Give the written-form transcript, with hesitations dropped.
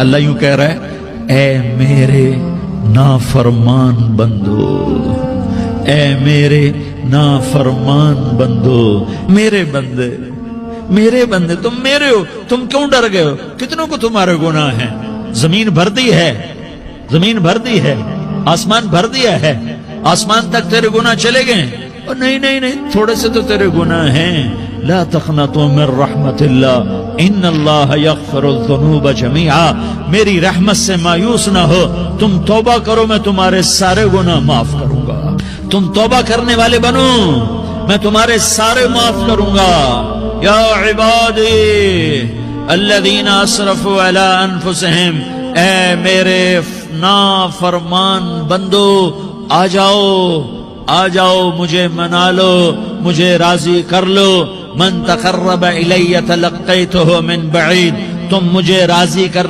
اللہ یوں کہہ رہا ہے اے میرے نافرمان بندو، اے میرے نافرمان بندو، میرے بندے تم میرے ہو، تم کیوں ڈر گئے ہو؟ کتنوں کو تمہارے گناہ ہیں؟ زمین بھر دی ہے، آسمان بھر دیا ہے، آسمان تک تیرے گناہ چلے گئے؟ اور نہیں تھوڑے سے تو تیرے گناہ ہیں۔ لا تقنطوا من رحمت اللہ ان اللہ یغفر الذنوب جميعا، میری رحمت سے مایوس نہ ہو، تم توبہ کرو میں تمہارے سارے گناہ معاف کروں گا۔ تم توبہ کرنے والے بنو، میں تمہارے سارے معاف کروں گا۔ یا عبادی الذین اسرفوا علی انفسہم، اے میرے نافرمان بندو آ جاؤ مجھے منا لو، مجھے راضی کر لو۔ من تقرب الی تلقیتہ من بعید، تم مجھے راضی کر